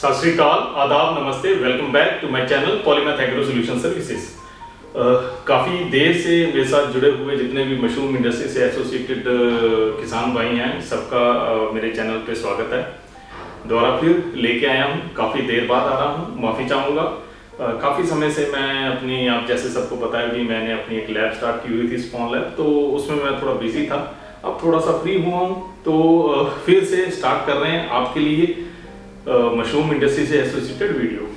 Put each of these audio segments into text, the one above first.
सत श्री अकाल, आदाब, नमस्ते, welcome back to my channel polymath agro solution services. काफ़ी देर से मेरे साथ जुड़े हुए जितने भी मशरूम इंडस्ट्री से एसोसिएटेड किसान भाई हैं, सबका मेरे चैनल पे स्वागत है। दोबारा फिर लेके आया हूँ, काफ़ी देर बाद आ रहा हूँ, माफ़ी चाहूँगा। काफ़ी समय से मैं अपनी, आप जैसे सबको पता है कि मैंने अपनी एक लैब स्टार्ट की हुई थी, स्पॉन लैब, तो उसमें मैं थोड़ा बिजी था। अब थोड़ा सा फ्री हुआ हूँ तो फिर से स्टार्ट कर रहे हैं आपके लिए मशरूम इंडस्ट्री से एसोसिएटेड वीडियो।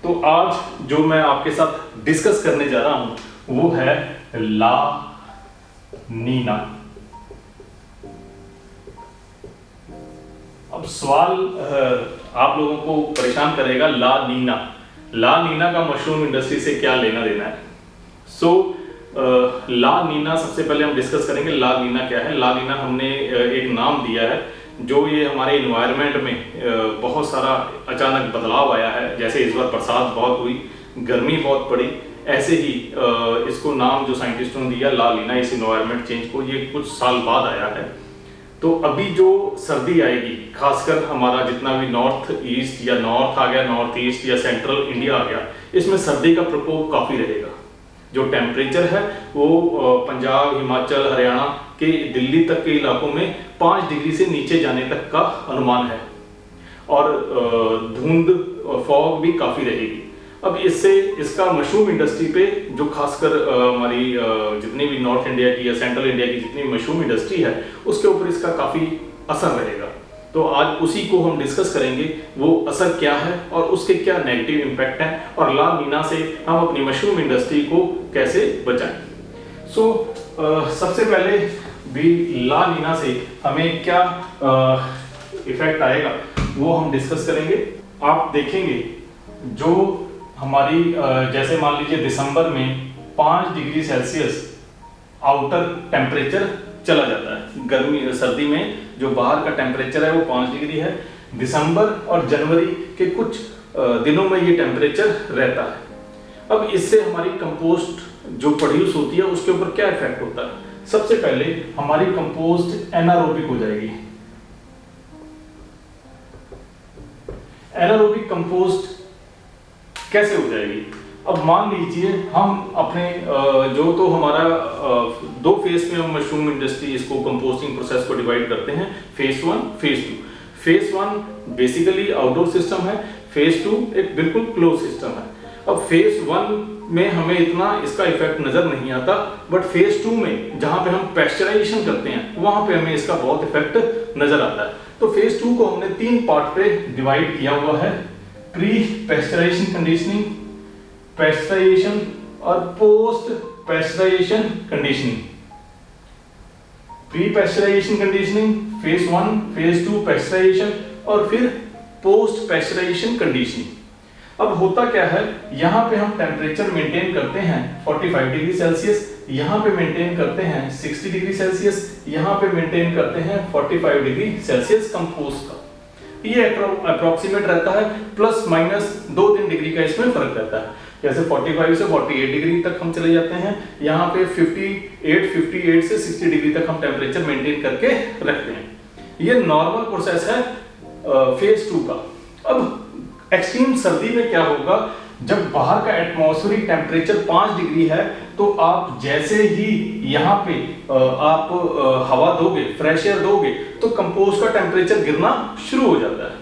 तो आज जो मैं आपके साथ डिस्कस करने जा रहा हूं वो है ला नीना। अब सवाल आप लोगों को परेशान करेगा, ला नीना का मशरूम इंडस्ट्री से क्या लेना देना है। ला नीना सबसे पहले हम डिस्कस करेंगे। ला नीना क्या है? ला नीना हमने एक नाम दिया है जो ये हमारे इन्वायरमेंट में बहुत सारा अचानक बदलाव आया है। जैसे इस बार बरसात बहुत हुई, गर्मी बहुत पड़ी, ऐसे ही इसको नाम जो साइंटिस्टों ने दिया ला नीना, इस इन्वायरमेंट चेंज को, ये कुछ साल बाद आया है। तो अभी जो सर्दी आएगी, खासकर हमारा जितना भी नॉर्थ ईस्ट या नॉर्थ आ गया, नॉर्थ ईस्ट या सेंट्रल इंडिया आ गया, इसमें सर्दी का प्रकोप काफ़ी रहेगा। जो टेम्परेचर है वो पंजाब, हिमाचल, हरियाणा के दिल्ली तक के इलाकों में 5 डिग्री से नीचे जाने तक का अनुमान है, और धुंध फॉग भी काफ़ी रहेगी। अब इससे इसका मशरूम इंडस्ट्री पे, जो खासकर हमारी जितनी भी नॉर्थ इंडिया की या सेंट्रल इंडिया की जितनी मशरूम इंडस्ट्री है, उसके ऊपर इसका काफ़ी असर रहेगा। तो आज उसी को हम डिस्कस करेंगे, वो असर क्या है और उसके क्या नेगेटिव इम्पैक्ट हैं, और ला नीना से हम अपनी मशरूम इंडस्ट्री को कैसे बचाएं। सबसे पहले भी ला नीना से हमें क्या इफेक्ट आएगा वो हम डिस्कस करेंगे। आप देखेंगे जो हमारी जैसे मान लीजिए दिसंबर में 5 डिग्री सेल्सियस आउटर टेम्परेचर चला जाता है। गर्मी सर्दी में जो बाहर का टेम्परेचर है वो 5 डिग्री है। दिसंबर और जनवरी के कुछ दिनों में ये टेम्परेचर रहता है। अब इससे हमारी कंपोस्ट जो प्रोड्यूस होती है उसके ऊपर क्या इफेक्ट होता है? सबसे पहले हमारी कंपोस्ट एनारोबिक हो जाएगी। एनारोबिक कंपोस्ट कैसे हो जाएगी? अब मान लीजिए हम अपने जो तो हमारा 2 फेज में हम मशरूम इंडस्ट्री इसको कंपोस्टिंग प्रोसेस को डिवाइड करते हैं, phase 1, phase 2। Phase 1 basically outdoor system है, फेज 2 एक बिल्कुल क्लोज सिस्टम है। अब फेज 1 में हमें इतना इसका इफेक्ट नजर नहीं आता, बट फेज 2 में जहां पे हम पैस्चराइजेशन करते हैं वहां पे हमें इसका बहुत इफेक्ट नजर आता है। तो फेज 2 को हमने 3 पार्ट पे डिवाइड किया हुआ है: प्री पैस्चराइजेशन कंडीशनिंग, पैस्चराइजेशन और post pasteurisation conditioning. Pre pasteurisation conditioning, phase 1, phase 2 pasteurisation, और फिर पोस्ट पैस्चराइजेशन कंडीशनिंग। अब होता क्या है, यहाँ पे हम टेम्परेचर मेंटेन करते हैं 45 डिग्री सेल्सियस, यहाँ पे मेंटेन करते हैं 60 डिग्री सेल्सियस, यहाँ पे मेंटेन करते हैं 45 डिग्री सेल्सियस कंपोस्ट का। ये अप्रोक्सीमेट रहता है, प्लस माइनस 2-3 डिग्री का इसमें फर्क रहता है। जैसे 45 से 48 डिग्री तक हम चले जाते हैं, यहाँ पे 58 से 60 डिग्री तक हम टेम्परेचर मेंटेन करके रखते हैं। ये नॉर्मल प्रोसेस है फेज 2 का। अब एक्सट्रीम सर्दी में क्या होगा, जब बाहर का एटमॉस्फेरिक टेम्परेचर 5 डिग्री है, तो आप जैसे ही यहाँ पे आप हवा दोगे, फ्रेश एयर दोगे, तो कंपोस्ट का टेम्परेचर गिरना शुरू हो जाता है।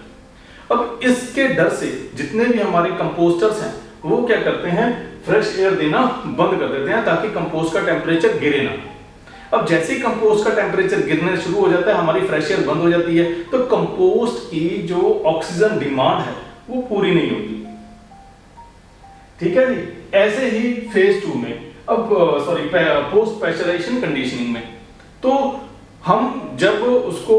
अब इसके डर से जितने भी हमारे कंपोस्टर्स हैं वो क्या करते हैं, फ्रेश एयर देना बंद कर देते हैं ताकि कंपोस्ट का टेम्परेचर गिरे ना। अब जैसे ही कंपोस्ट का टेम्परेचर गिरना शुरू हो जाता है, हमारी फ्रेश एयर बंद हो जाती है, तो कंपोस्ट की जो ऑक्सीजन डिमांड है वो पूरी नहीं होगी। ठीक है जी। ऐसे ही फेज 2 में, अब पोस्ट पैस्चराइजेशन कंडीशनिंग में, तो हम जब उसको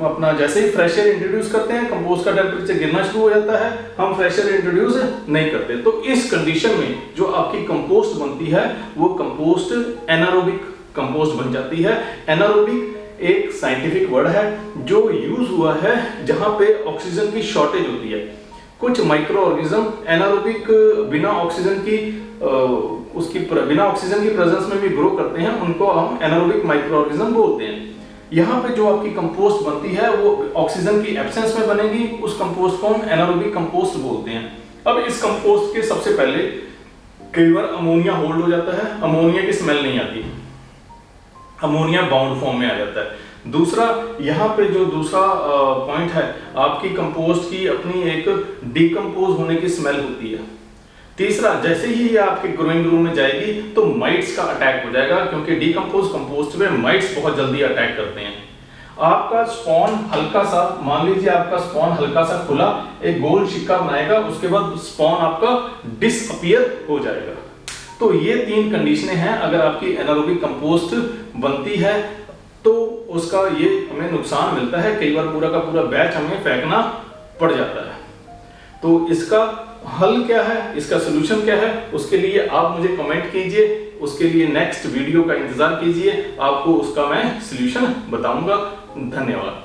अपना जैसे ही फ्रेश एयर इंट्रोड्यूस करते हैं, कंपोस्ट का टेम्परेचर गिरना शुरू हो जाता है, हम फ्रेश एयर इंट्रोड्यूस नहीं करते। तो इस कंडीशन में जो आपकी कंपोस्ट बनती है वो कंपोस्ट एनारोबिक कंपोस्ट बन जाती है। एनारोबिक एक साइंटिफिक वर्ड है जो यूज हुआ है जहां पे ऑक्सीजन की शॉर्टेज होती है। कुछ माइक्रो ऑर्गेनिज्म एनारोबिक बिना ऑक्सीजन की बिना ऑक्सीजन की प्रेजेंस में भी ग्रो करते हैं, उनको हम एनारोबिक माइक्रो ऑर्गेनिज्म बोलते हैं। यहाँ पे जो आपकी कंपोस्ट बनती है वो ऑक्सीजन की एब्सेंस में बनेगी, उस कंपोस्ट को हम एनारोबिक कंपोस्ट बोलते हैं। अब इस कंपोस्ट के सबसे पहले कई बार अमोनिया होल्ड हो जाता है, अमोनिया की स्मेल नहीं आती, अमोनिया बाउंड फॉर्म में आ जाता है। दूसरा, यहाँ पे जो दूसरा पॉइंट है, आपकी कंपोस्ट की अपनी एक डिकम्पोज होने की स्मेल होती है। तीसरा, जैसे ही ये आपके ग्रोइंग रूम में जाएगी तो माइट्स का अटैक हो जाएगा, क्योंकि डिकम्पोज कंपोस्ट में माइट्स बहुत जल्दी अटैक करते हैं। आपका स्पॉन हल्का सा, मान लीजिए आपका स्पॉन हल्का सा खुला एक गोल सिक्का बनाएगा, उसके बाद स्पॉन आपका डिसअपीयर हो जाएगा। तो ये 3 कंडीशनें हैं। अगर आपकी एनारोबिक कंपोस्ट बनती है तो उसका ये हमें नुकसान मिलता है, कई बार पूरा का पूरा बैच हमें फेंकना पड़ जाता है। तो इसका हल क्या है, इसका सोल्यूशन क्या है, उसके लिए आप मुझे कमेंट कीजिए, उसके लिए नेक्स्ट वीडियो का इंतजार कीजिए, आपको उसका मैं सोल्यूशन बताऊंगा। धन्यवाद।